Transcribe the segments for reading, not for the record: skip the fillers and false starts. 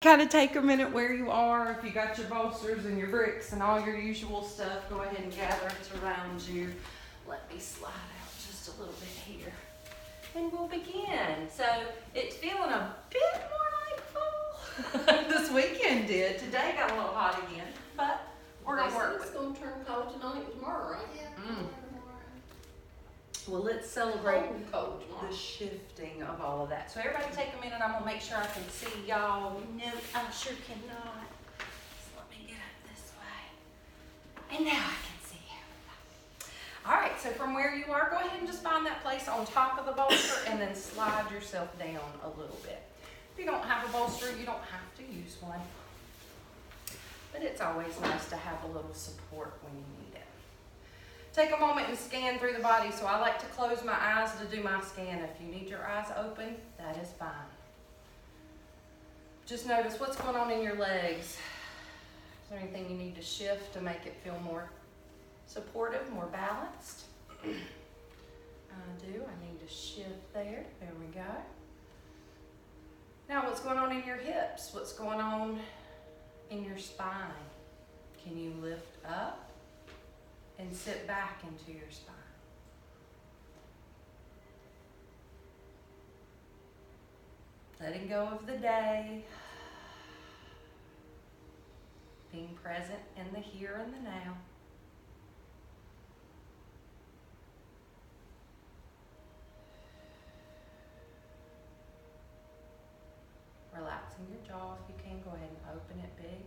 Kind of take a minute where you are. If you got your bolsters and your bricks and all your usual stuff, go ahead and gather it around you. Let me slide out just a little bit here. And we'll begin. So it's feeling a bit more like fall. This weekend did. Today got a little hot again, but we're going to work with it. It's going to turn cold tonight and tomorrow, right? Yeah, Mm. tomorrow. Well, let's celebrate Cold tomorrow. the shifting of all of that. So everybody take a minute. I'm going to make sure I can see y'all. No, I sure cannot. So let me get up this way. And now I can see everybody. All right, so from where you are, go ahead and just find that place on top of the bolster and then slide yourself down a little bit. If you don't have a bolster, you don't have to use one. But it's always nice to have a little support when you need it. Take a moment and scan through the body. So I like to close my eyes to do my scan. If you need your eyes open, that is fine. Just notice what's going on in your legs. Is there anything you need to shift to make it feel more supportive, more balanced? I do. I need to shift there. There we go. Now what's going on in your hips? What's going on in your spine? Can you lift up and sit back into your spine? Letting go of the day. Being present in the here and the now. Relaxing your jaw if you can. Go ahead and open it big.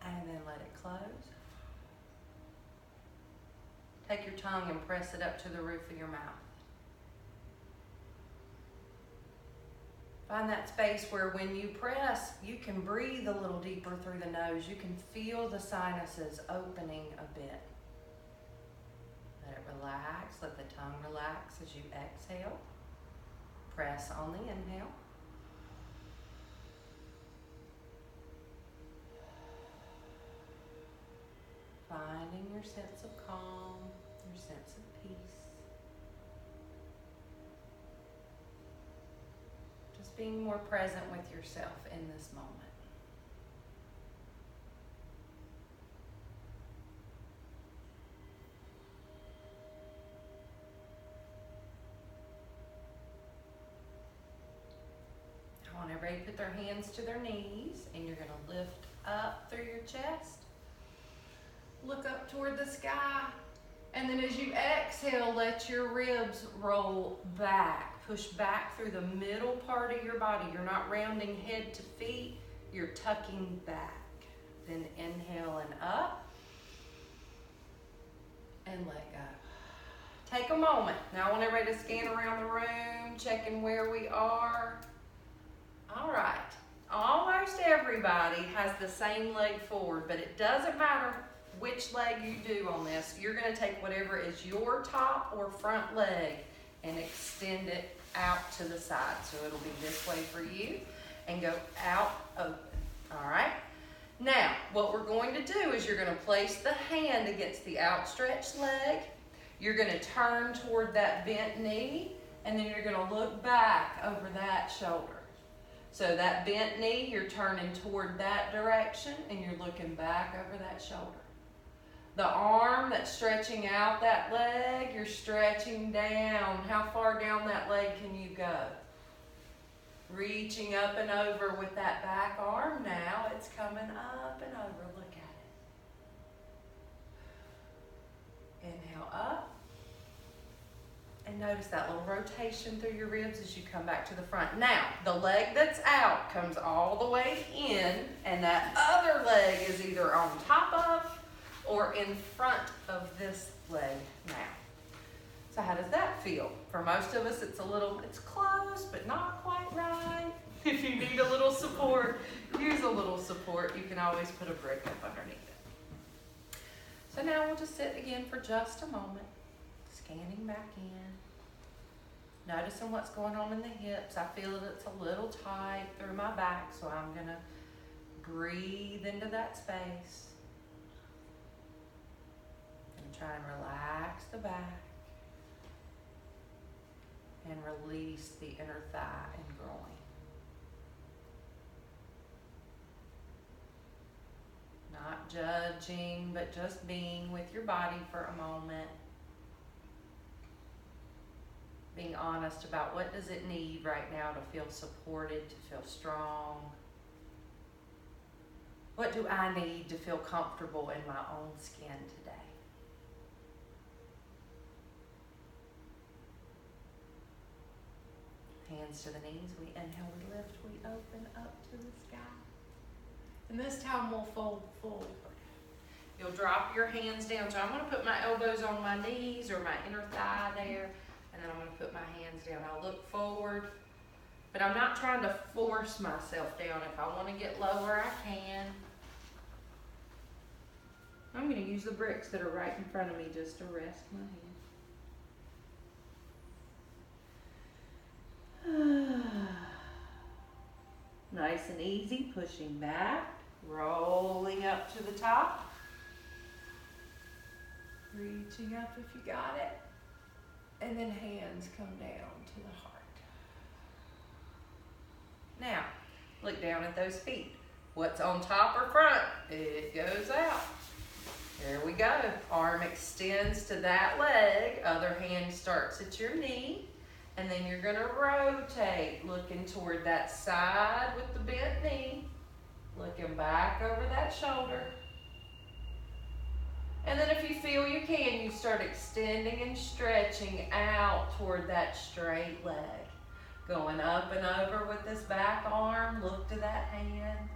And then let it close. Take your tongue and press it up to the roof of your mouth. Find that space where when you press, you can breathe a little deeper through the nose. You can feel the sinuses opening a bit. Let it relax. Let the tongue relax as you exhale. Press on the inhale. Finding your sense of calm, your sense of peace. Just being more present with yourself in this moment. I want everybody to put their hands to their knees, and you're going to lift up through your chest. Look up toward the sky, and then as you exhale, let your ribs roll back. Push back through the middle part of your body. You're not rounding head to feet, you're tucking back. Then inhale and up, and let go. Take a moment. Now I want everybody to scan around the room, checking where we are. All right, almost everybody has the same leg forward, but it doesn't matter which leg you do on this. You're going to take whatever is your top or front leg and extend it out to the side. So it'll be this way for you and go out open. All right. Now, what we're going to do is you're going to place the hand against the outstretched leg. You're going to turn toward that bent knee, and then you're going to look back over that shoulder. So that bent knee, you're turning toward that direction, and you're looking back over that shoulder. The arm that's stretching out that leg, you're stretching down. How far down that leg can you go? Reaching up and over with that back arm now. It's coming up and over. Look at it. Inhale up. And notice that little rotation through your ribs as you come back to the front. Now, the leg that's out comes all the way in, and that other leg is either on top of or in front of this leg now. So how does that feel? For most of us, it's close, but not quite right. If you need a little support, use a little support. You can always put a brick up underneath it. So now we'll just sit again for just a moment, scanning back in. Noticing what's going on in the hips. I feel that it's a little tight through my back, so I'm gonna breathe into that space. Try and relax the back and release the inner thigh and groin. not judging, but just being with your body for a moment. Being honest about what does it need right now to feel supported, to feel strong. What do I need to feel comfortable in my own skin today? Hands to the knees, we inhale, we lift, we open up to the sky. And this time we'll fold forward. You'll drop your hands down. So I'm going to put my elbows on my knees or my inner thigh there. And then I'm going to put my hands down. I'll look forward. But I'm not trying to force myself down. If I want to get lower, I can. I'm going to use the bricks that are right in front of me just to rest my hands. Nice and easy, pushing back, rolling up to the top. Reaching up if you got it. And then hands come down to the heart. Now, look down at those feet. What's on top or front? It goes out. There we go. Arm extends to that leg. Other hand starts at your knee. And then you're going to rotate, looking toward that side with the bent knee. Looking back over that shoulder. And then if you feel you can, you start extending and stretching out toward that straight leg. Going up and over with this back arm, look to that hand.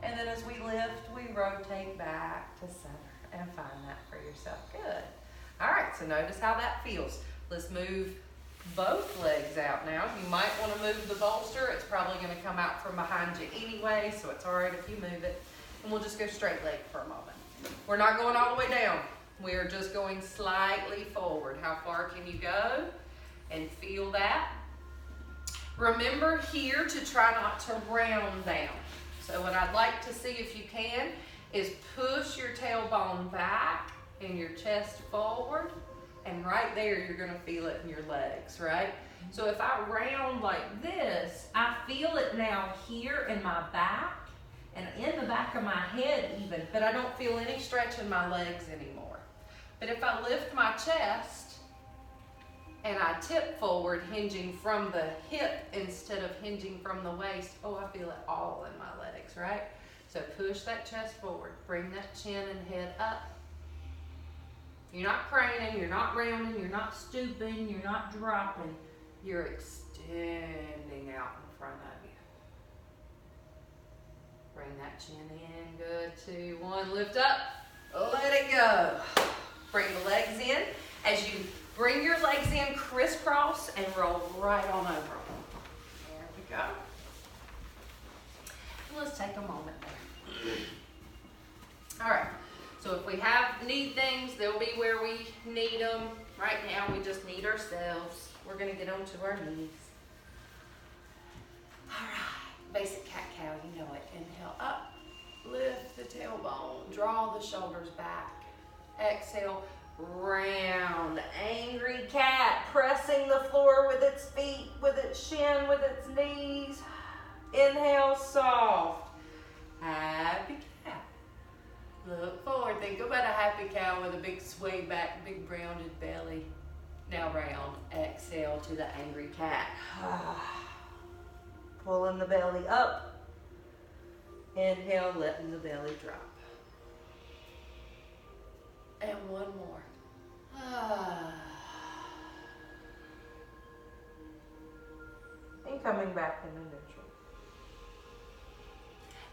And then as we lift, we rotate back to center and find that for yourself. Good. All right, so notice how that feels. Let's move both legs out now. You might want to move the bolster. It's probably going to come out from behind you anyway, so it's all right if you move it. And we'll just go straight leg for a moment. We're not going all the way down. We are just going slightly forward. How far can you go? And feel that. Remember here to try not to round down. So what I'd like to see if you can is push your tailbone back and your chest forward. And right there, you're going to feel it in your legs, right? So if I round like this, I feel it now here in my back and in the back of my head even, but I don't feel any stretch in my legs anymore. But if I lift my chest and I tip forward, hinging from the hip instead of hinging from the waist, oh, I feel it all in my legs, right? So push that chest forward, bring that chin and head up. You're not craning, you're not rounding, you're not stooping, you're not dropping. You're extending out in front of you. Bring that chin in, good, 2, 1, lift up, let it go. Bring the legs in. As you bring your legs in, crisscross and roll right on over them. There we go. And let's take a moment there. All right. So if we need things, they'll be where we need them. Right now, we just need ourselves. We're going to get onto our knees. All right, basic cat-cow, you know it. Inhale up, lift the tailbone, draw the shoulders back. Exhale, round, angry cat, pressing the floor with its feet, with its shin, with its knees. Inhale, soft, happy cat. Look forward. Think about a happy cow with a big sway back, big rounded belly. Now round. Exhale to the angry cat. Pulling the belly up. Inhale, letting the belly drop. And one more. And coming back into neutral.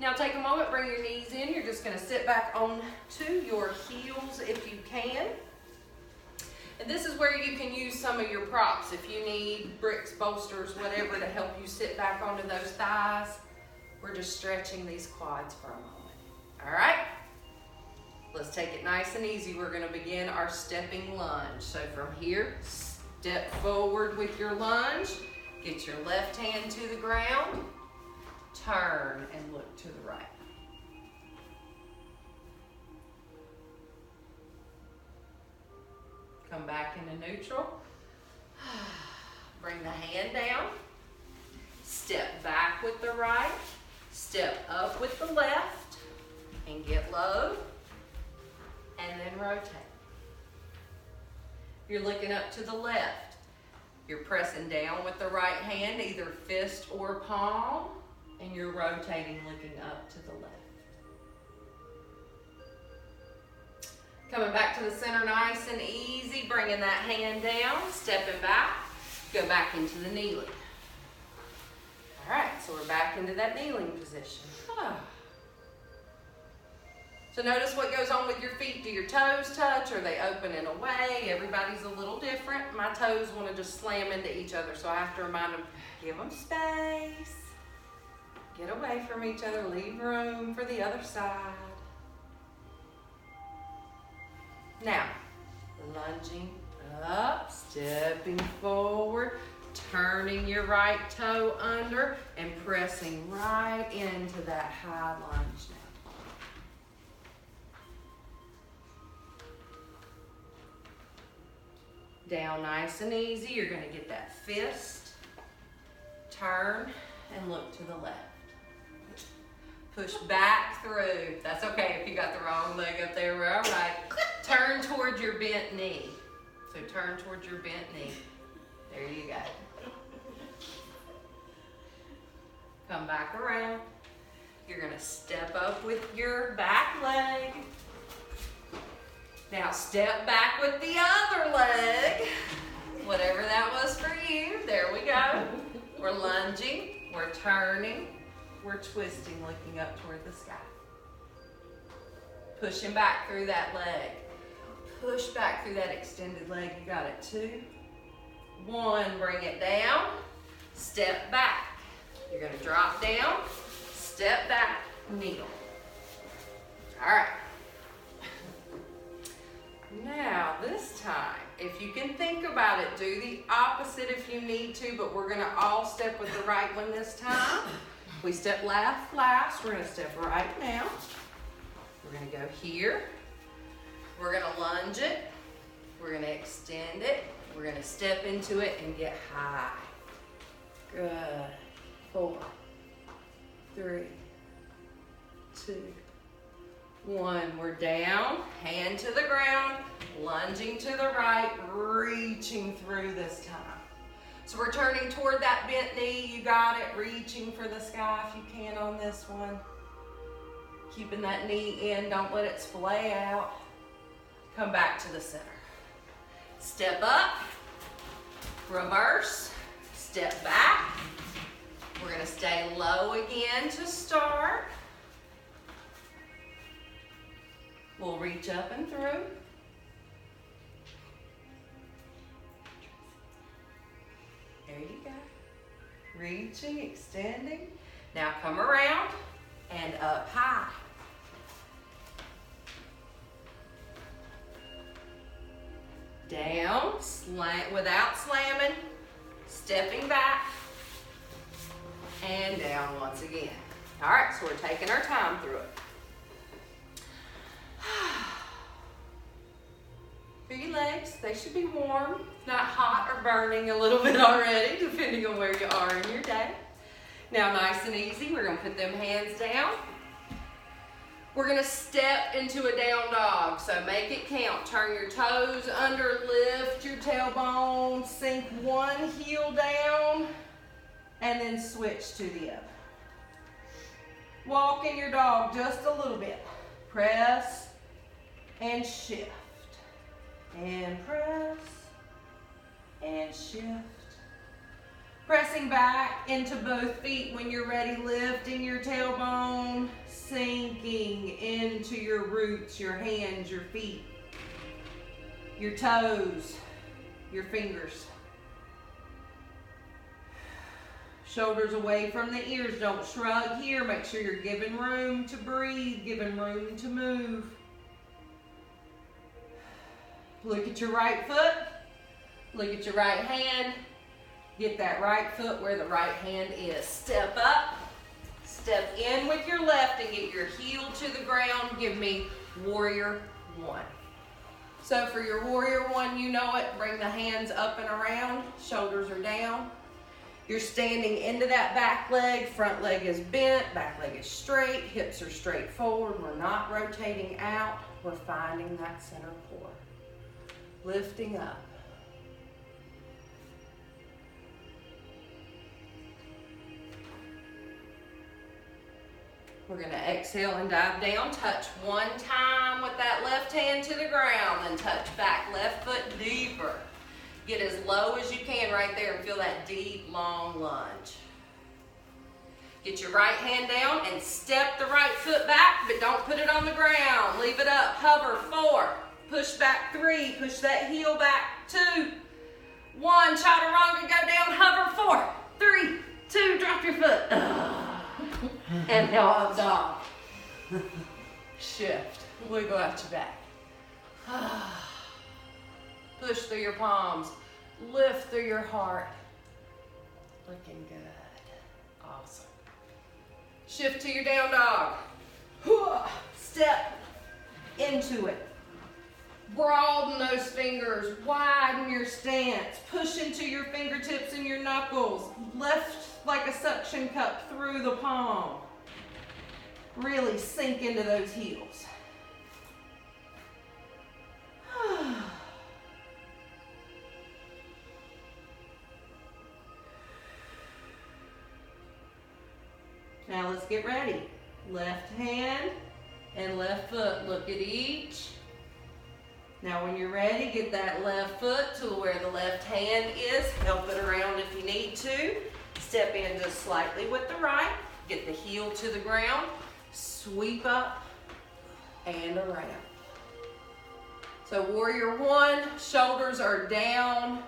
Now take a moment, bring your knees in. You're just going to sit back on to your heels if you can. And this is where you can use some of your props. If you need bricks, bolsters, whatever to help you sit back onto those thighs. We're just stretching these quads for a moment. All right? Let's take it nice and easy. We're going to begin our stepping lunge. So from here, step forward with your lunge. Get your left hand to the ground. Turn and look to the right. Come back into neutral. Bring the hand down. Step back with the right. Step up with the left and get low, and then rotate. You're looking up to the left. You're pressing down with the right hand, either fist or palm, and you're rotating, looking up to the left. Coming back to the center nice and easy, bringing that hand down, stepping back, go back into the kneeling. All right, so we're back into that kneeling position. So notice what goes on with your feet. Do your toes touch? Are they open and away? Everybody's a little different. My toes want to just slam into each other, so I have to remind them, give them space. Get away from each other. Leave room for the other side. Now, lunging up, stepping forward, turning your right toe under, and pressing right into that high lunge now. Down nice and easy. You're going to get that fist, turn, and look to the left. Push back through. That's okay if you got the wrong leg up there. We're all right. Turn towards your bent knee. So turn towards your bent knee. There you go. Come back around. You're going to step up with your back leg. Now step back with the other leg. Whatever that was for you. There we go. We're lunging. We're turning. We're twisting, looking up toward the sky. Pushing back through that leg. Push back through that extended leg. You got it. 2, 1. Bring it down. Step back. You're going to drop down. Step back. Kneel. All right. Now, this time, if you can think about it, do the opposite if you need to, but we're going to all step with the right one this time. We step left last. We're going to step right now. We're going to go here. We're going to lunge it. We're going to extend it. We're going to step into it and get high. Good. 4, 3, 2, 1. We're down, hand to the ground, lunging to the right, reaching through this time. So we're turning toward that bent knee. You got it. Reaching for the sky if you can on this one. Keeping that knee in. Don't let it splay out. Come back to the center. Step up. Reverse. Step back. We're going to stay low again to start. We'll reach up and through. There you go. Reaching, extending. Now come around and up high. Down, slant without slamming, stepping back, and down once again. All right, so we're taking our time through it. For your legs, they should be warm, not hot or burning a little bit already, depending on where you are in your day. Now, nice and easy, we're going to put them hands down. We're going to step into a down dog, so make it count. Turn your toes under, lift your tailbone, sink one heel down, and then switch to the other. Walk in your dog just a little bit. Press and shift. And press and shift. Pressing back into both feet when you're ready, lifting your tailbone, sinking into your roots, your hands, your feet, your toes, your fingers. Shoulders away from the ears. Don't shrug here. Make sure you're giving room to breathe, giving room to move. Look at your right foot. Look at your right hand. Get that right foot where the right hand is. Step up. Step in with your left and get your heel to the ground. Give me warrior 1. So for your warrior 1, you know it. Bring the hands up and around. Shoulders are down. You're standing into that back leg, front leg is bent, back leg is straight, hips are straight forward. We're not rotating out, we're finding that center core. Lifting up. We're gonna exhale and dive down. Touch one time with that left hand to the ground, then touch back, left foot deeper. Get as low as you can right there and feel that deep, long lunge. Get your right hand down and step the right foot back, but don't put it on the ground. Leave it up, hover, 4, push back 3, push that heel back 2, 1, chaturanga, go down, hover, 4, 3, 2, drop your foot. And now up dog. Shift, wiggle out your back. Push through your palms, lift through your heart. Looking good, awesome. Shift to your down dog. Step into it. Broaden those fingers, widen your stance. Push into your fingertips and your knuckles. Lift like a suction cup through the palm. Really sink into those heels. Now let's get ready. Left hand and left foot. Look at each. Now when you're ready, get that left foot to where the left hand is. Help it around if you need to. Step in just slightly with the right. Get the heel to the ground. Sweep up and around. So warrior 1, shoulders are down.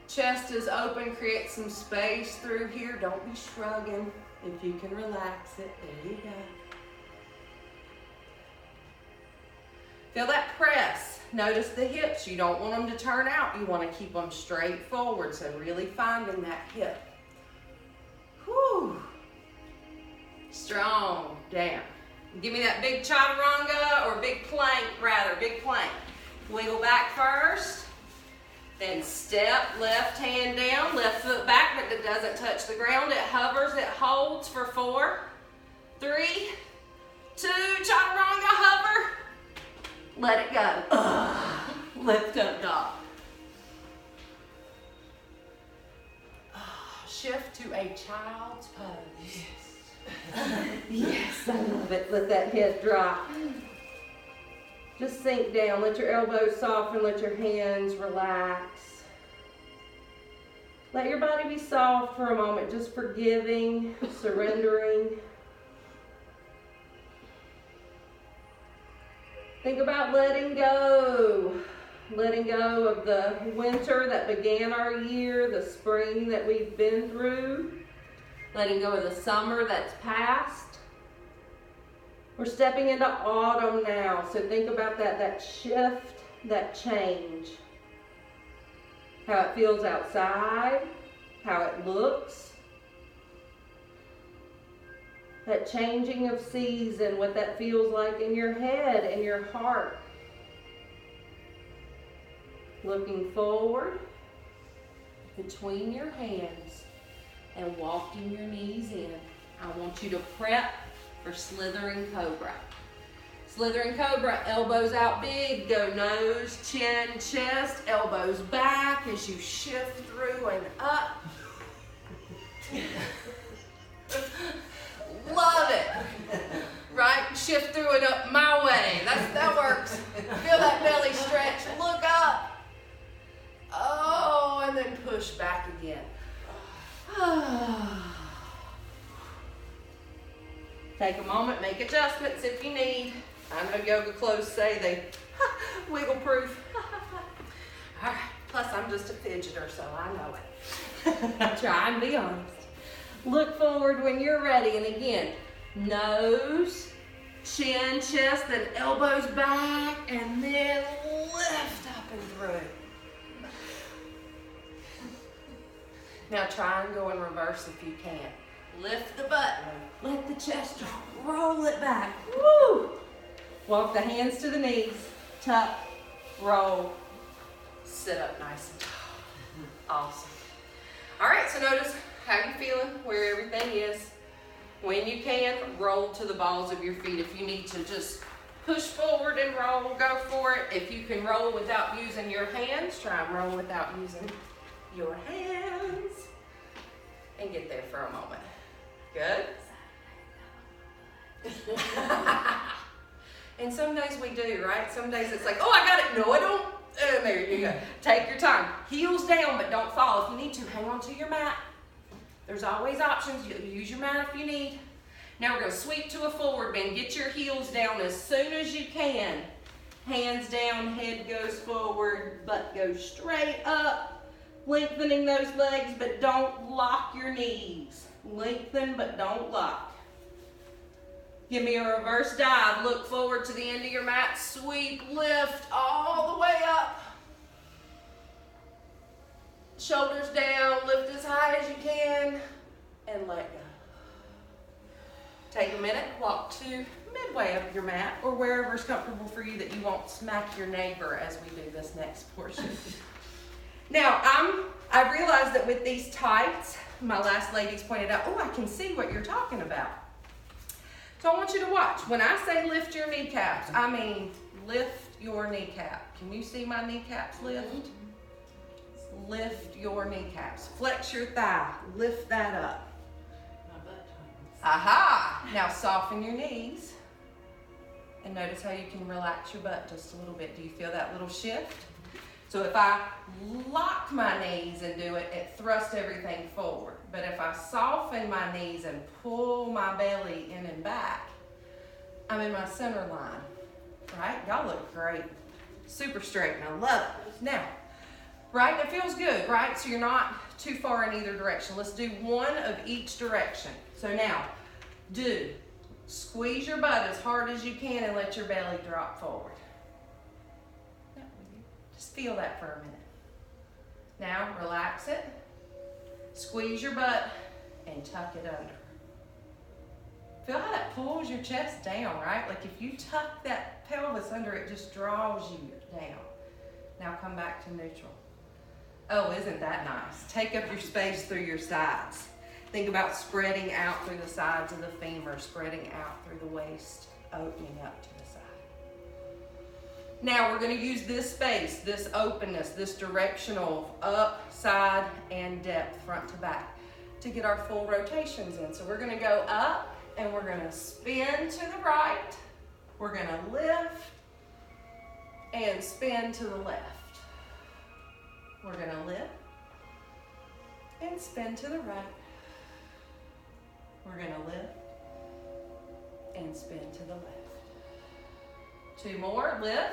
Chest is open. Create some space through here. Don't be shrugging. If you can relax it, there you go. Feel that press. Notice the hips. You don't want them to turn out. You want to keep them straight forward. So really finding that hip. Whew. Strong. Down. Give me that big chaturanga or big plank rather. Big plank. Wiggle back first. Then step, left hand down, left foot back, but it doesn't touch the ground. It hovers, it holds for 4, 3, 2, chaturanga, hover. Let it go. Lift up dog. Shift to a child's pose. Yes. Yes, I love it. Let that head drop. Just sink down. Let your elbows soften. Let your hands relax. Let your body be soft for a moment. Just forgiving, surrendering. Think about letting go. Letting go of the winter that began our year, the spring that we've been through. Letting go of the summer that's passed. We're stepping into autumn now, so think about that shift, that change. How it feels outside, how it looks. That changing of season, what that feels like in your head and your heart. Looking forward, between your hands, and walking your knees in. I want you to prep for slithering cobra. Slithering cobra, elbows out big, go nose, chin, chest, elbows back as you shift through and up. Love it. Right? Shift through and up my way. That works. Feel that belly stretch. Look up. Oh, and then push back again. Take a moment, make adjustments if you need. I know yoga clothes say they wiggle proof. All right, plus I'm just a fidgeter, so I know it. Try and be honest. Look forward when you're ready, and again, nose, chin, chest, then elbows back, and then lift up and through. Now try and go in reverse if you can. Lift the butt, let the chest drop, roll it back. Woo! Walk the hands to the knees, tuck, roll, sit up nice and tall. Awesome. All right, so notice how you feeling, where everything is. When you can, roll to the balls of your feet. If you need to just push forward and roll, go for it. If you can roll without using your hands, try and roll without using your hands. And get there for a moment. Good? And some days we do, right? Some days it's like, oh, I got it. No, I don't. And there you go. Take your time. Heels down, but don't fall. If you need to, hang on to your mat. There's always options. You use your mat if you need. Now we're going to sweep to a forward bend. Get your heels down as soon as you can. Hands down, head goes forward, butt goes straight up. Lengthening those legs, but don't lock your knees. Lengthen, but don't lock. Give me a reverse dive. Look forward to the end of your mat. Sweep, lift all the way up. Shoulders down, lift as high as you can, and let go. Take a minute, walk to midway up your mat, or wherever's comfortable for you that you won't smack your neighbor as we do this next portion. Now, I realized that with these tights, my last ladies pointed out, oh, I can see what you're talking about. So I want you to watch. When I say lift your kneecaps, I mean lift your kneecap. Can you see my kneecaps lift? Lift your kneecaps. Flex your thigh. Lift that up. My butt tightens. Aha! Now soften your knees. And notice how you can relax your butt just a little bit. Do you feel that little shift? So if I lock my knees and do it, it thrusts everything forward. But if I soften my knees and pull my belly in and back, I'm in my center line, right? Y'all look great. Super straight, and I love it. Now, right, it feels good, right? So you're not too far in either direction. Let's do one of each direction. So now, squeeze your butt as hard as you can and let your belly drop forward. Just feel that for a minute. Now, relax it. Squeeze your butt and tuck it under. Feel how that pulls your chest down, right? Like if you tuck that pelvis under, it just draws you down. Now come back to neutral. Oh, isn't that nice? Take up your space through your sides. Think about spreading out through the sides of the femur, spreading out through the waist, opening up to the side. Now we're going to use this space, this openness, this directional up, side, and depth, front to back, to get our full rotations in. So we're going to go up, and we're going to spin to the right. We're going to lift and spin to the left. We're going to lift and spin to the right. We're going to lift and spin to the left. Two more, lift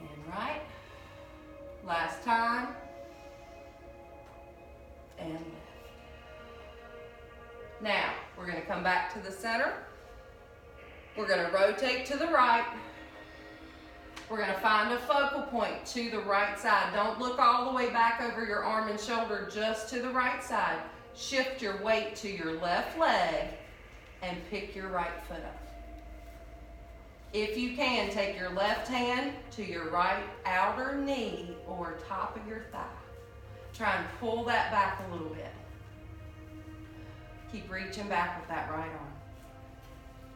and right. Last time, and lift. Now, we're going to come back to the center. We're going to rotate to the right. We're going to find a focal point to the right side. Don't look all the way back over your arm and shoulder, just to the right side. Shift your weight to your left leg and pick your right foot up. If you can, take your left hand to your right outer knee or top of your thigh. Try and pull that back a little bit. Keep reaching back with that right arm.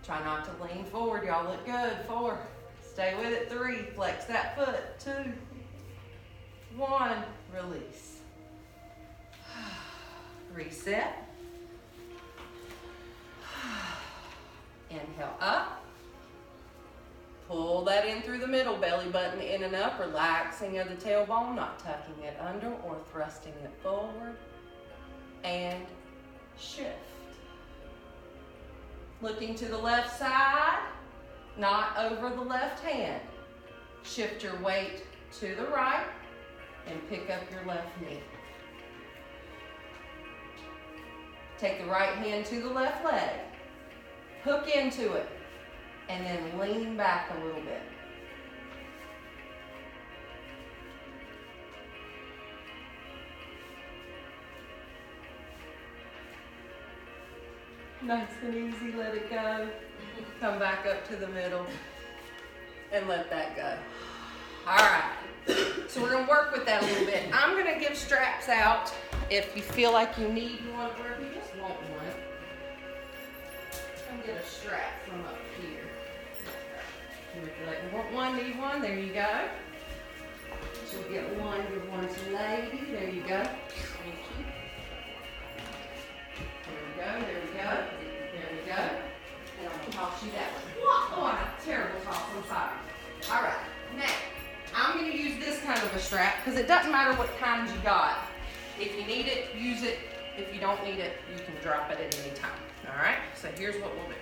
Try not to lean forward. Y'all look good. 4. Stay with it. 3. Flex that foot. 2. 1. Release. Reset. Inhale up. Pull that in through the middle, belly button in and up, relaxing of the tailbone, not tucking it under or thrusting it forward. And shift. Looking to the left side, not over the left hand. Shift your weight to the right and pick up your left knee. Take the right hand to the left leg. Hook into it. And then lean back a little bit. Nice and easy, let it go. Come back up to the middle and let that go. All right, so we're gonna work with that a little bit. I'm gonna give straps out if you feel like you need one or if you just want one, come get a strap from up here. And if you're like, I want one, need one, there you go. She'll get one, give one to lady, there you go. Thank you. There we go. There we go. And I'm gonna toss you that one. Oh, a terrible toss, I'm sorry. All right, now, I'm gonna use this kind of a strap because it doesn't matter what kind you got. If you need it, use it. If you don't need it, you can drop it at any time. All right, so here's what we'll do.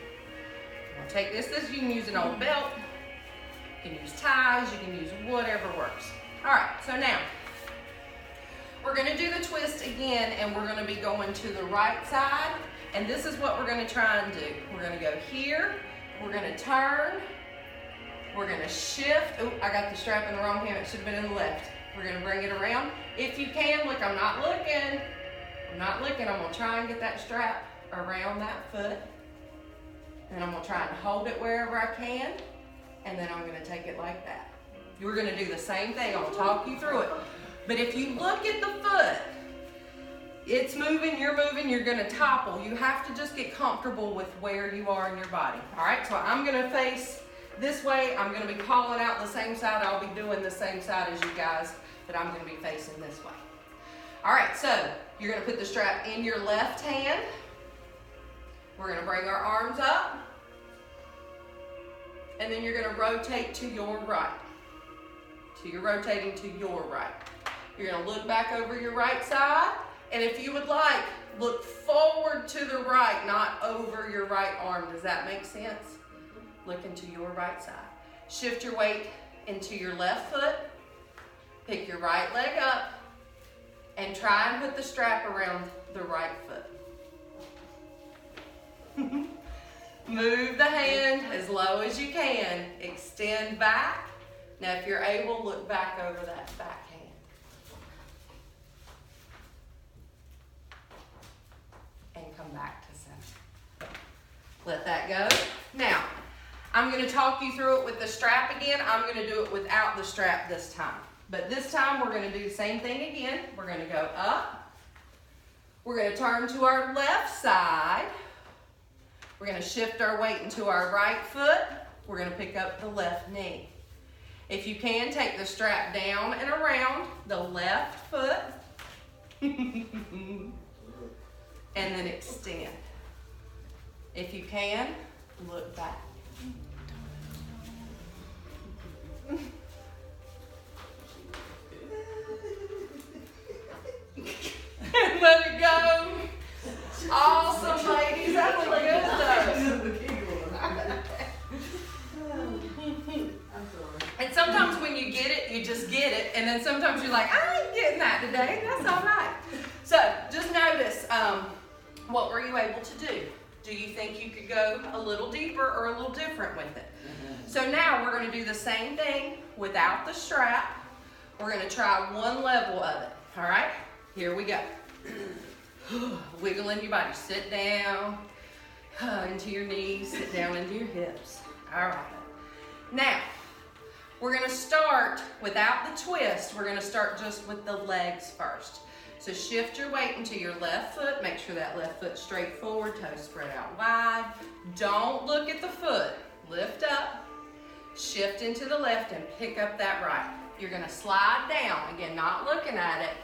We'll take this, you can use an old belt, you can use ties, you can use whatever works. All right, so now, we're gonna do the twist again and we're gonna be going to the right side, and this is what we're gonna try and do. We're gonna go here, we're gonna turn, we're gonna shift. Oh, I got the strap in the wrong hand, it should have been in the left. We're gonna bring it around. If you can, look, I'm not looking, I'm gonna try and get that strap around that foot, and I'm gonna try and hold it wherever I can, and then I'm gonna take it like that. You're gonna do the same thing, I'll talk you through it. But if you look at the foot, it's moving, you're gonna topple. You have to just get comfortable with where you are in your body. All right, so I'm gonna face this way. I'm gonna be calling out the same side. I'll be doing the same side as you guys, but I'm gonna be facing this way. All right, so you're gonna put the strap in your left hand. We're gonna bring our arms up, and then you're gonna rotate to your right. So you're rotating to your right. You're gonna look back over your right side, and if you would like, look forward to the right, not over your right arm. Does that make sense? Look into your right side. Shift your weight into your left foot, pick your right leg up, and try and put the strap around the right foot. Move the hand as low as you can. Extend back. Now if you're able, look back over that back hand. And come back to center. Let that go. Now, I'm going to talk you through it with the strap again. I'm going to do it without the strap this time. But this time we're going to do the same thing again. We're going to go up. We're going to turn to our left side. We're going to shift our weight into our right foot. We're going to pick up the left knee. If you can, take the strap down and around the left foot. And then extend. If you can, look back. Let it go. Awesome, ladies. That looked good though. And sometimes when you get it, you just get it. And then sometimes you're like, I ain't getting that today. That's all right. So just notice, what were you able to do? Do you think you could go a little deeper or a little different with it? So now we're going to do the same thing without the strap. We're going to try one level of it. All right? Here we go. Wiggle in your body. Sit down into your knees. Sit down into your hips. All right. Now, we're going to start without the twist. We're going to start just with the legs first. So shift your weight into your left foot. Make sure that left foot's straight forward, toes spread out wide. Don't look at the foot. Lift up, shift into the left, and pick up that right. You're going to slide down. Again, not looking at it.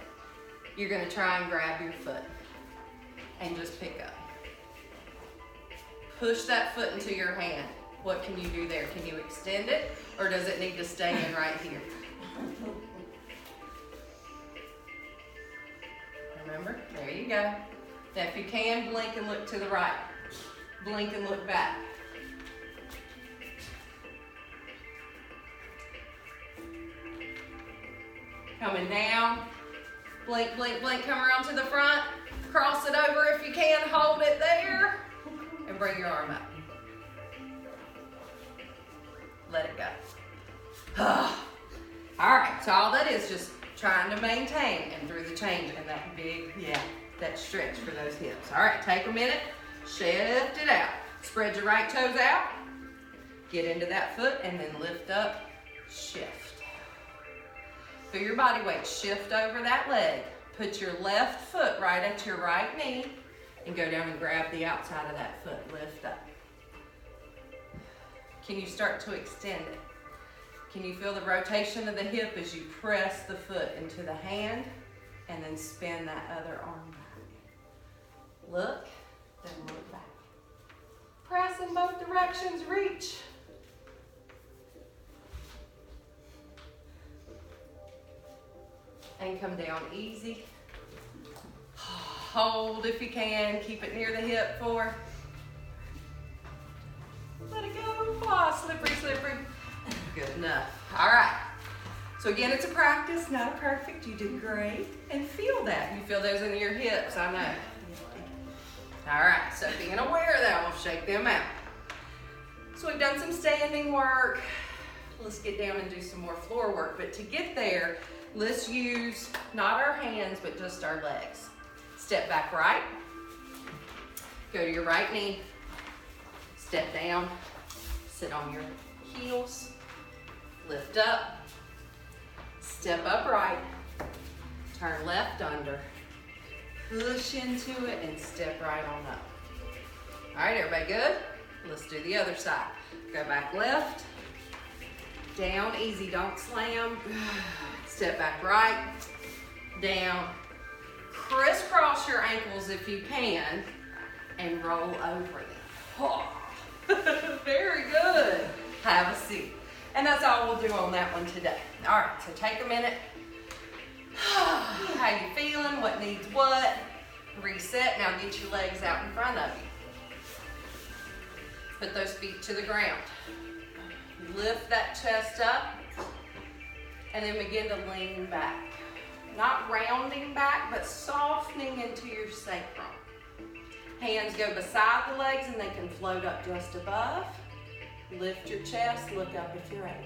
You're going to try and grab your foot and just pick up. Push that foot into your hand. What can you do there? Can you extend it, or does it need to stay in right here? Remember? There you go. Now if you can, blink and look to the right. Blink and look back. Coming down. Blink, blink, blink. Come around to the front. Cross it over if you can. Hold it there. And bring your arm up. Let it go. All right, so all that is just trying to maintain and through the change and that big, that stretch for those hips. All right, take a minute, shift it out. Spread your right toes out, get into that foot, and then lift up, shift. Feel your body weight shift over that leg. Put your left foot right at your right knee and go down and grab the outside of that foot. Lift up. Can you start to extend it? Can you feel the rotation of the hip as you press the foot into the hand and then spin that other arm back? Look, then look back. Press in both directions, reach. And come down easy. Hold if you can, keep it near the hip for. Let it go, slippery, slippery. Good enough. All right. So again, it's a practice, not a perfect. You did great. And feel that. You feel those in your hips, I know. All right, so being aware of that, we'll shake them out. So we've done some standing work. Let's get down and do some more floor work. But to get there, let's use not our hands, but just our legs. Step back right. Go to your right knee. Step down. Sit on your heels. Lift up. Step upright. Turn left under. Push into it and step right on up. All right, everybody good? Let's do the other side. Go back left. Down, easy, don't slam. Step back right. Down. Crisscross your ankles if you can and roll over them. Oh. Very good. Have a seat. And that's all we'll do on that one today. All right, so take a minute. How you feeling? What needs what? Reset. Now get your legs out in front of you. Put those feet to the ground. Lift that chest up and then begin to lean back. Not rounding back, but softening into your sacrum. Hands go beside the legs and they can float up just above. Lift your chest, look up if you're able.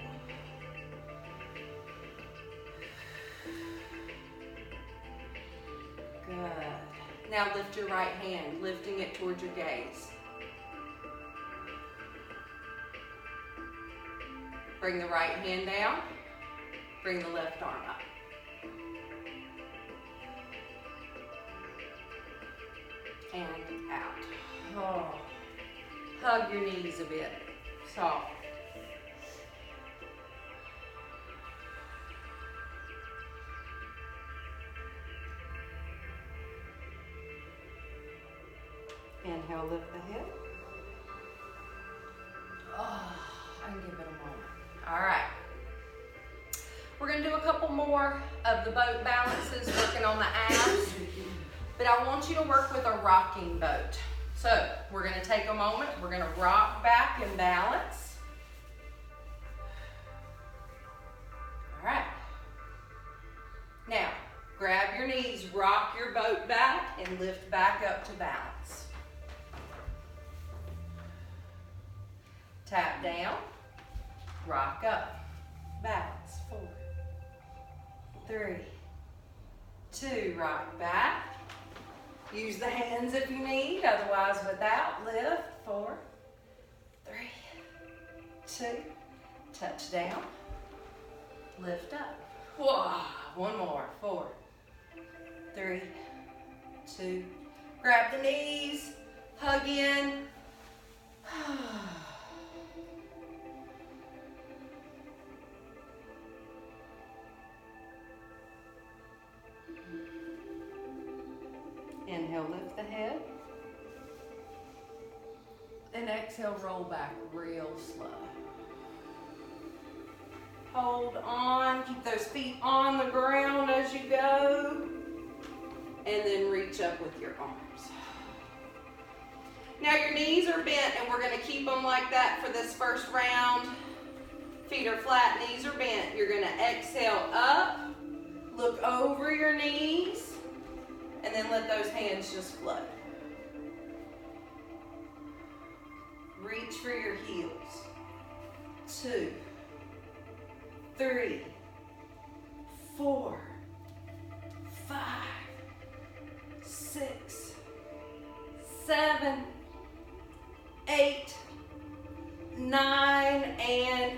Good. Now lift your right hand, lifting it towards your gaze. Bring the right hand down. Bring the left arm up. And out. Oh. Hug your knees a bit. Soft. Inhale, lift the hip. Oh, and give it a moment. All right. We're going to do a couple more of the boat balances, working on the abs. But I want you to work with a rocking boat. So we're going to take a moment. We're going to rock back and balance. All right. Now, grab your knees, rock your boat back, and lift back up to balance. Tap down, rock up, balance. 4, 3, 2, rock back. Use the hands if you need, otherwise without. Lift. 4, 3, 2, touch down, lift up. Whoa. One more. 4, 3, 2. Grab the knees, hug in. Inhale, lift the head. And exhale, roll back real slow. Hold on, keep those feet on the ground as you go. And then reach up with your arms. Now your knees are bent and we're gonna keep them like that for this first round. Feet are flat, knees are bent. You're gonna exhale up, look over your knees, and then let those hands just float. Reach for your heels. 2, 3, 4, 5, 6, 7, 8, 9, and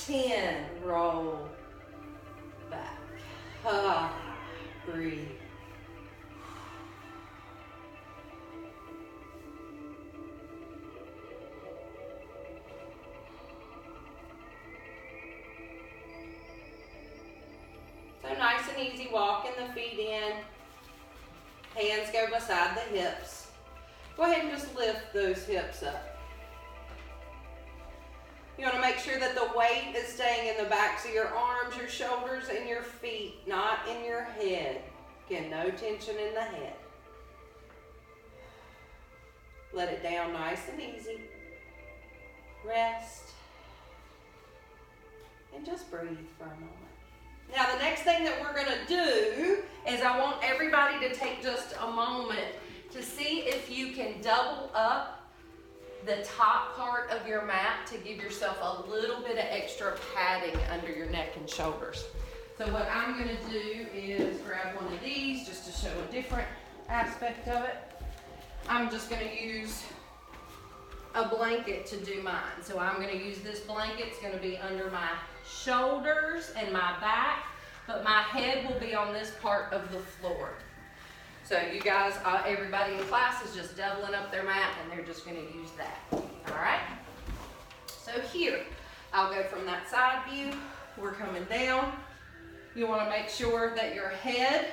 10. Roll back. Breathe. easy, walking the feet in. Hands go beside the hips. Go ahead and just lift those hips up. You want to make sure that the weight is staying in the backs of your arms, your shoulders, and your feet, not in your head. Again, no tension in the head. Let it down nice and easy. Rest. And just breathe for a moment. Now the next thing that we're going to do is I want everybody to take just a moment to see if you can double up the top part of your mat to give yourself a little bit of extra padding under your neck and shoulders. So what I'm going to do is grab one of these just to show a different aspect of it. I'm just going to use a blanket to do mine. So I'm going to use this blanket. It's going to be under my shoulders and my back, but my head will be on this part of the floor. So you guys, everybody in class is just doubling up their mat and they're just going to use that. All right? So here, I'll go from that side view. We're coming down. You want to make sure that your head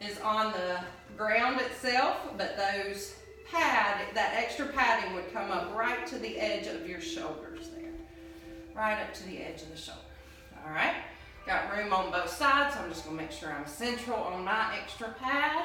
is on the ground itself, but those that extra padding would come up right to the edge of your shoulders there. Right up to the edge of the shoulder. All right? Got room on both sides, so I'm just going to make sure I'm central on my extra pad.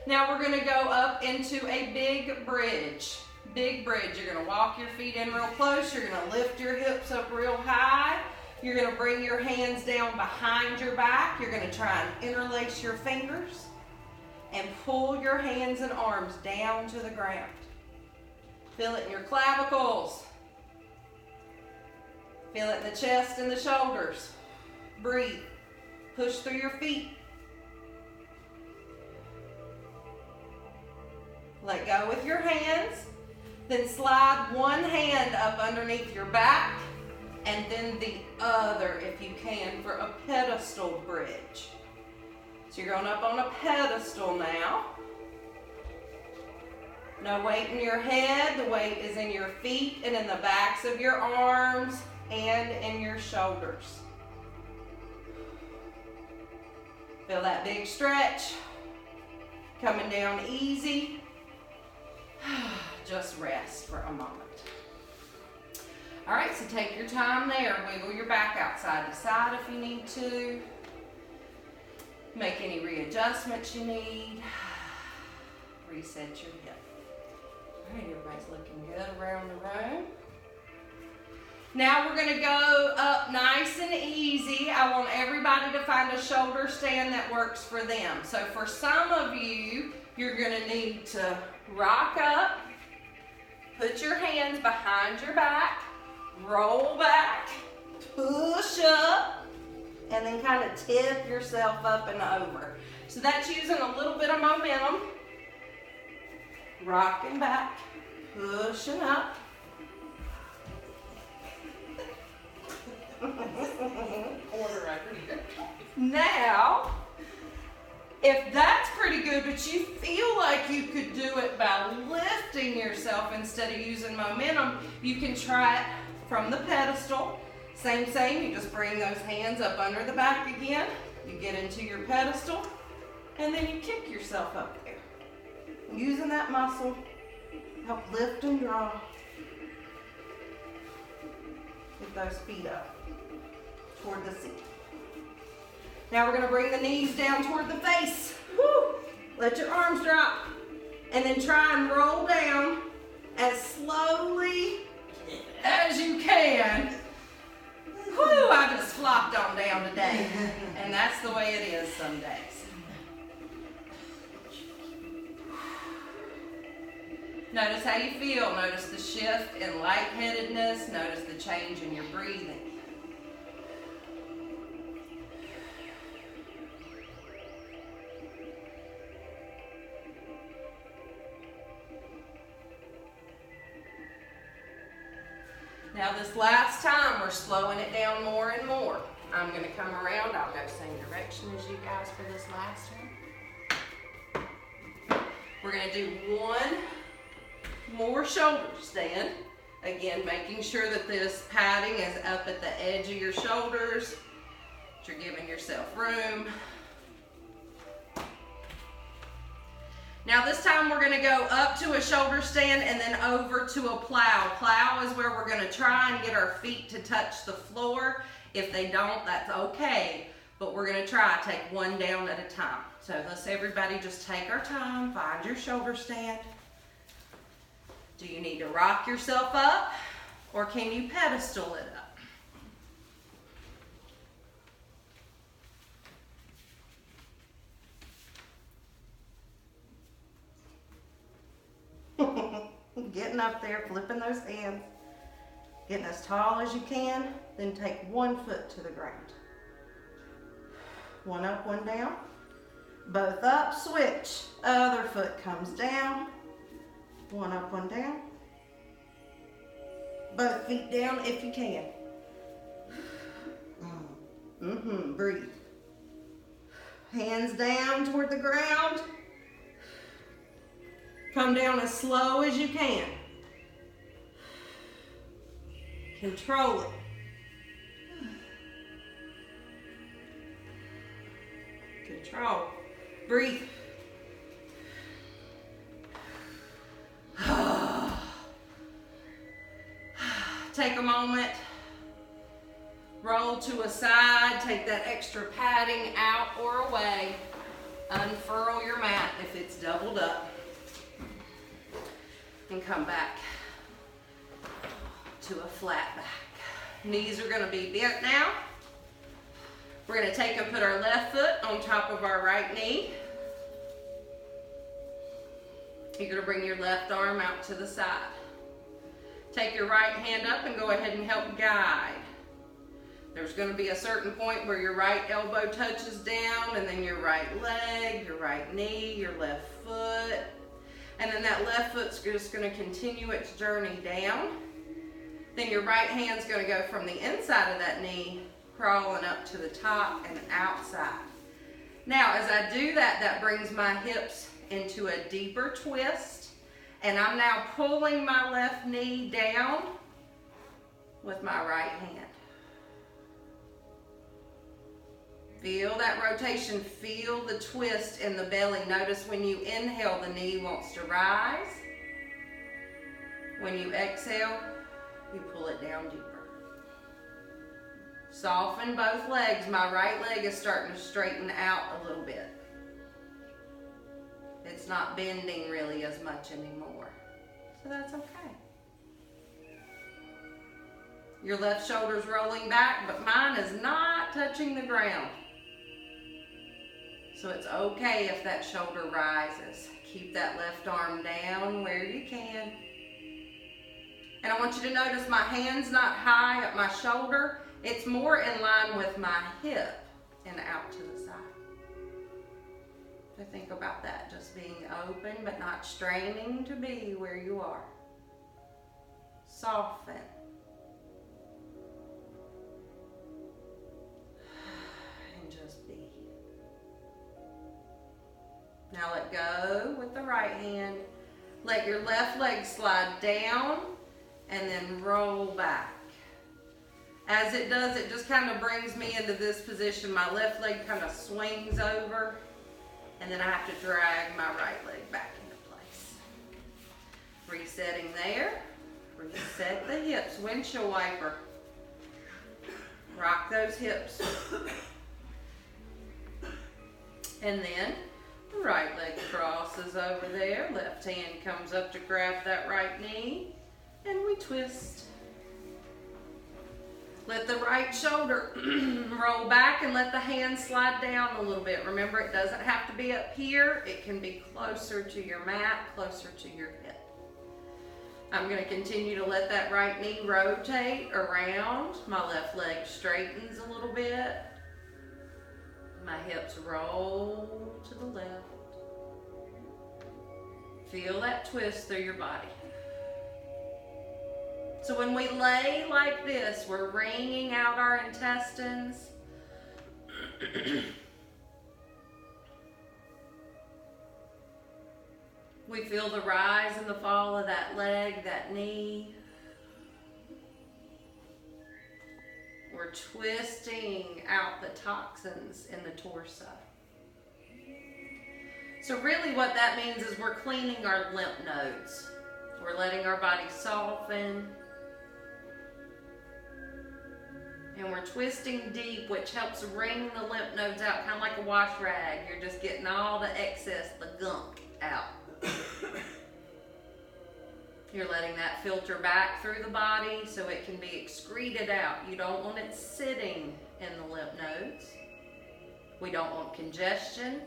Now we're going to go up into a big bridge. Big bridge. You're going to walk your feet in real close. You're going to lift your hips up real high. You're going to bring your hands down behind your back. You're going to try and interlace your fingers and pull your hands and arms down to the ground. Feel it in your clavicles. Feel it in the chest and the shoulders. Breathe. Push through your feet. Let go with your hands. Then slide one hand up underneath your back and then the other, if you can, for a pedestal bridge. So you're going up on a pedestal now. No weight in your head. The weight is in your feet and in the backs of your arms and in your shoulders. Feel that big stretch. Coming down easy. Just rest for a moment. All right, so take your time there. Wiggle your back out side to side if you need to. Make any readjustments you need. Reset your hip. All right, everybody's looking good around the room. Now we're going to go up nice and easy. I want everybody to find a shoulder stand that works for them. So for some of you, you're going to need to rock up, put your hands behind your back, roll back, push up, and then kind of tip yourself up and over. So that's using a little bit of momentum. Rocking back, pushing up. Now, if that's pretty good, but you feel like you could do it by lifting yourself instead of using momentum, you can try it from the pedestal. Same, you just bring those hands up under the back again. You get into your pedestal, and then you kick yourself up there. Using that muscle, help lift and draw. Get those feet up toward the seat. Now we're going to bring the knees down toward the face. Woo! Let your arms drop. And then try and roll down as slowly as you can. Whew, I just flopped on down today. And that's the way it is some days. Notice how you feel. Notice the shift in lightheadedness. Notice the change in your breathing. Now this last time, we're slowing it down more and more. I'm going to come around. I'll go same direction as you guys for this last one. We're going to do one more shoulder stand. Again, making sure that this padding is up at the edge of your shoulders, that you're giving yourself room. Now this time we're gonna go up to a shoulder stand and then over to a plow. Plow is where we're gonna try and get our feet to touch the floor. If they don't, that's okay, but we're gonna try, take one down at a time. So let's everybody just take our time, find your shoulder stand. Do you need to rock yourself up or can you pedestal it up? Getting up there, flipping those hands, getting as tall as you can, then take one foot to the ground. One up, one down. Both up, switch. Other foot comes down. One up, one down. Both feet down if you can. Breathe. Hands down toward the ground. Come down as slow as you can. Control it. Control. Breathe. Take a moment. Roll to a side. Take that extra padding out or away. Unfurl your mat if it's doubled up. And come back to a flat back. Knees are going to be bent now. We're going to take and put our left foot on top of our right knee. You're going to bring your left arm out to the side. Take your right hand up and go ahead and help guide. There's going to be a certain point where your right elbow touches down, and then your right leg, your right knee, your left foot. And then that left foot's just going to continue its journey down. Then your right hand's going to go from the inside of that knee, crawling up to the top and outside. Now, as I do that, that brings my hips into a deeper twist. And I'm now pulling my left knee down with my right hand. Feel that rotation, feel the twist in the belly. Notice when you inhale, the knee wants to rise. When you exhale, you pull it down deeper. Soften both legs. My right leg is starting to straighten out a little bit. It's not bending really as much anymore. So that's okay. Your left shoulder's rolling back, but mine is not touching the ground. So it's okay if that shoulder rises. Keep that left arm down where you can. And I want you to notice my hand's not high at my shoulder. It's more in line with my hip and out to the side. So think about that, just being open but not straining to be where you are. Soften. And just be. Now let go with the right hand. Let your left leg slide down and then roll back. As it does, it just kind of brings me into this position. My left leg kind of swings over, and then I have to drag my right leg back into place. Resetting there. Reset the hips. Windshield wiper. Rock those hips. And then the right leg crosses over there. Left hand comes up to grab that right knee, and we twist. Let the right shoulder roll back and let the hand slide down a little bit. Remember, it doesn't have to be up here. It can be closer to your mat, closer to your hip. I'm going to continue to let that right knee rotate around. My left leg straightens a little bit. My hips roll to the left. Feel that twist through your body. So when we lay like this, we're wringing out our intestines. We feel the rise and the fall of that leg, that knee. we're twisting out the toxins in the torso. So really what that means is we're cleaning our lymph nodes. We're letting our body soften. And we're twisting deep, which helps wring the lymph nodes out, kind of like a wash rag. You're just getting all the excess, the gunk out. You're letting that filter back through the body so it can be excreted out. You don't want it sitting in the lymph nodes. We don't want congestion.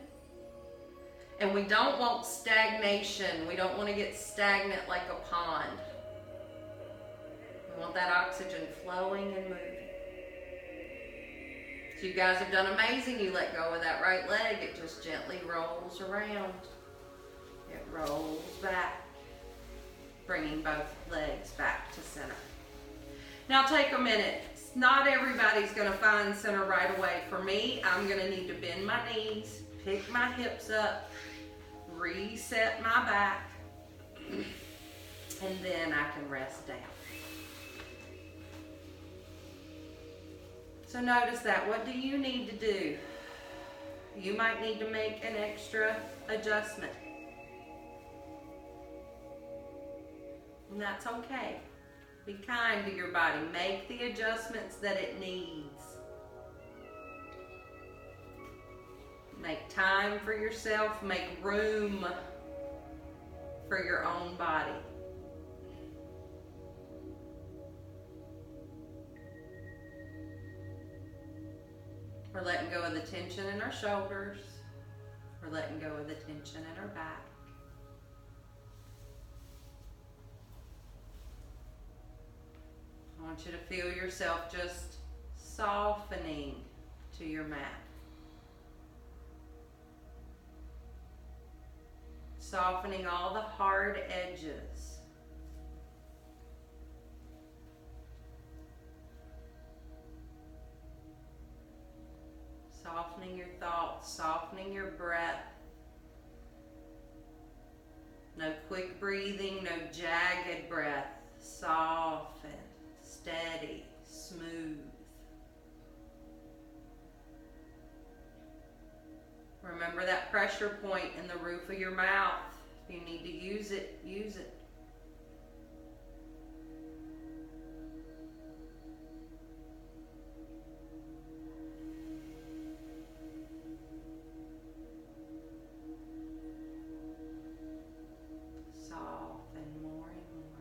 And we don't want stagnation. We don't want to get stagnant like a pond. We want that oxygen flowing and moving. So you guys have done amazing. You let go of that right leg. It just gently rolls around. It rolls back, bringing both legs back to center. Now take a minute. Not everybody's going to find center right away. For me, I'm going to need to bend my knees, pick my hips up, reset my back, and then I can rest down. So notice that. What do you need to do? You might need to make an extra adjustment. And that's okay. Be kind to your body. Make the adjustments that it needs. Make time for yourself. Make room for your own body. We're letting go of the tension in our shoulders. We're letting go of the tension in our back. I want you to feel yourself just softening to your mat. Softening all the hard edges. Softening your thoughts, softening your breath. No quick breathing, no jagged breath. Soften, steady, smooth. Remember that pressure point in the roof of your mouth. If you need to use it, use it. Soften more and more.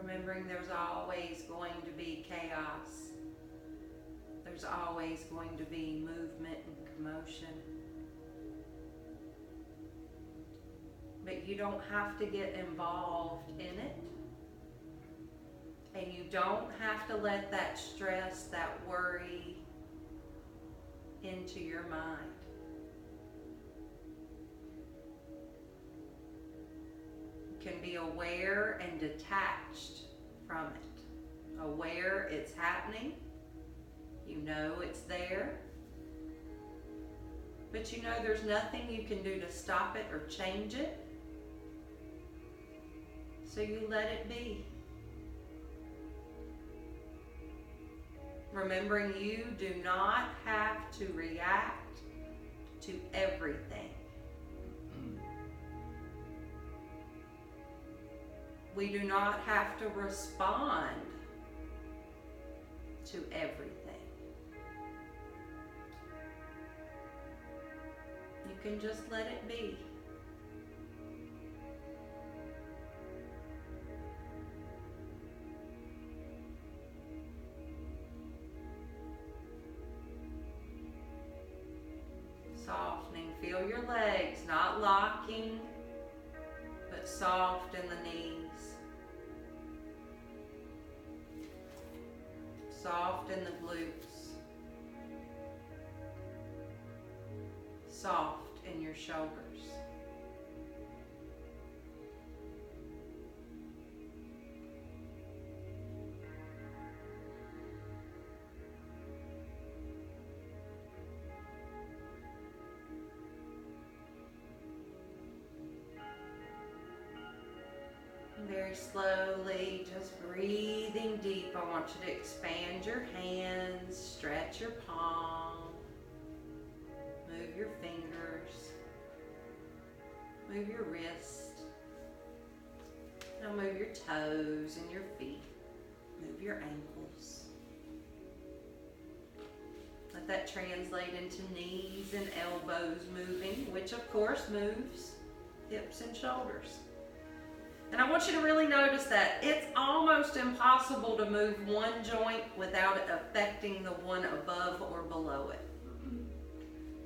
Remembering there's always going to be chaos. There's always going to be movement and commotion. But you don't have to get involved in it. And you don't have to let that stress, that worry into your mind. You can be aware and detached from it. Aware it's happening. You know it's there. But you know there's nothing you can do to stop it or change it. So you let it be. Remembering you do not have to react to everything. We do not have to respond to everything. You can just let it be. Softening. Feel your legs, not locking, but soft in the knees. Soft in the glutes. soft in your shoulders. Very slowly, just breathing deep. I want you to expand your hands, stretch your palm, move your fingers, move your wrist. Now move your toes and your feet, move your ankles. Let that translate into knees and elbows moving, which of course moves hips and shoulders. And I want you to really notice that it's almost impossible to move one joint without it affecting the one above or below it.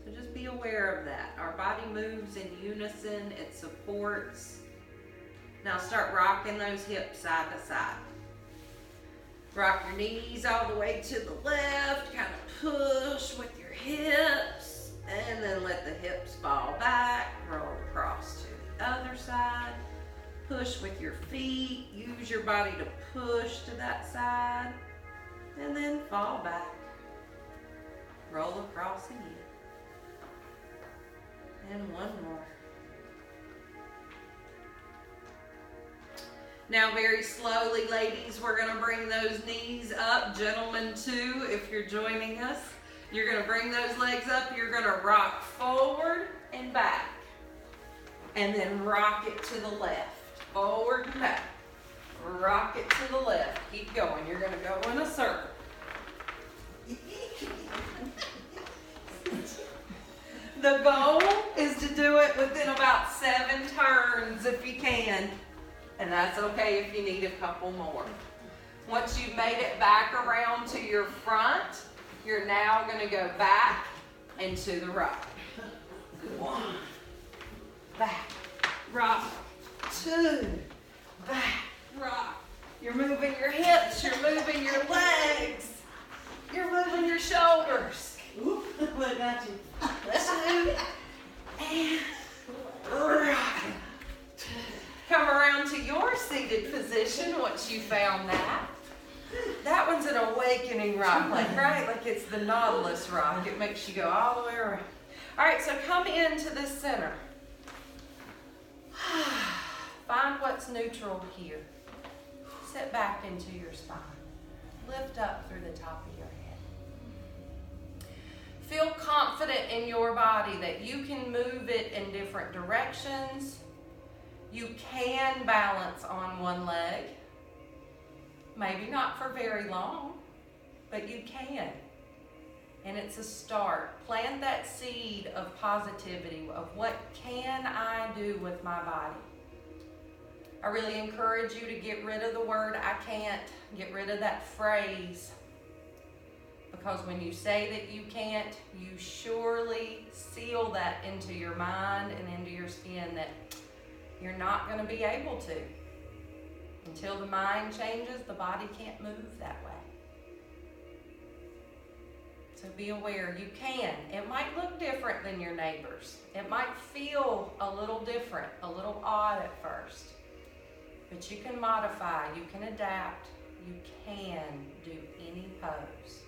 So just be aware of that. Our body moves in unison, it supports. Now start rocking those hips side to side. Rock your knees all the way to the left, kind of push with your hips, and then let the hips fall back, roll across to the other side. Push with your feet, use your body to push to that side, and then fall back. Roll across again. And one more. Now very slowly, ladies, we're gonna bring those knees up. Gentlemen too, if you're joining us. You're gonna bring those legs up, you're gonna rock forward and back. And then rock it to the left. Forward and back. Rock it to the left. Keep going. You're going to go in a circle. The goal is to do it within about 7 turns if you can. And that's okay if you need a couple more. Once you've made it back around to your front, you're now going to go back and to the right. 1, back, rock. 2, back, rock. You're moving your hips, you're moving your legs, you're moving your shoulders. Oop, I got you. 2, and rock. Come around to your seated position once you found that. That one's an awakening rock, right? Like it's the Nautilus rock. It makes you go all the way around. All right, so come into the center. Find what's neutral here. Sit back into your spine. Lift up through the top of your head. Feel confident in your body that you can move it in different directions. You can balance on one leg. Maybe not for very long, but you can. And it's a start. Plant that seed of positivity of what can I do with my body. I really encourage you to get rid of the word I can't, get rid of that phrase. Because when you say that you can't, you surely seal that into your mind and into your skin that you're not going to be able to. Until the mind changes, the body can't move that way. So be aware, you can. It might look different than your neighbors. It might feel a little different, a little odd at first. But you can modify, you can adapt, you can do any pose.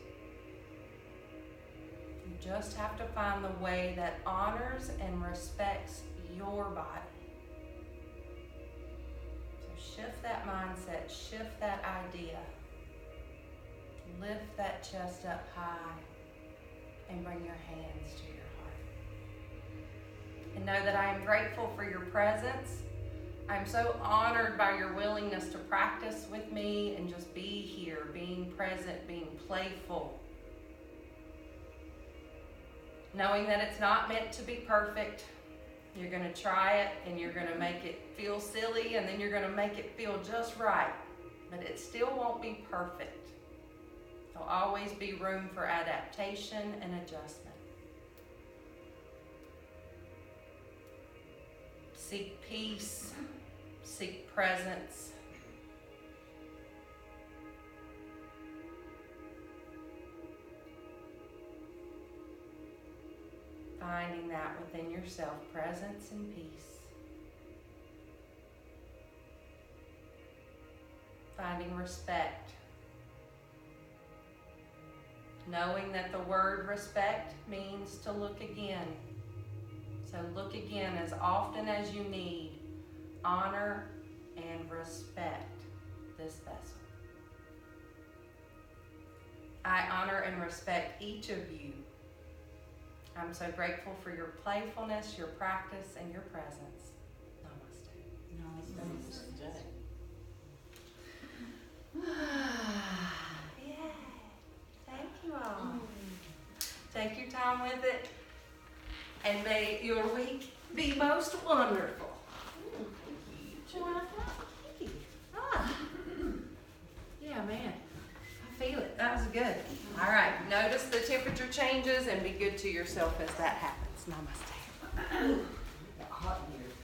You just have to find the way that honors and respects your body. So shift that mindset, shift that idea. Lift that chest up high and bring your hands to your heart. And know that I am grateful for your presence. I'm so honored by your willingness to practice with me and just be here, being present, being playful. Knowing that it's not meant to be perfect. You're going to try it and you're going to make it feel silly and then you're going to make it feel just right. But it still won't be perfect. There'll always be room for adaptation and adjustment. Seek peace, seek presence. finding that within yourself, presence and peace. Finding respect. Knowing that the word respect means to look again. So look again as often as you need. Honor and respect this vessel. I honor and respect each of you. I'm so grateful for your playfulness, your practice, and your presence. Namaste. Namaste. Yay. Thank you all. Take your time with it, and may your week be most wonderful. Yeah, man. I feel it. That was good. All right. Notice the temperature changes and be good to yourself as that happens. Namaste. Hot in here.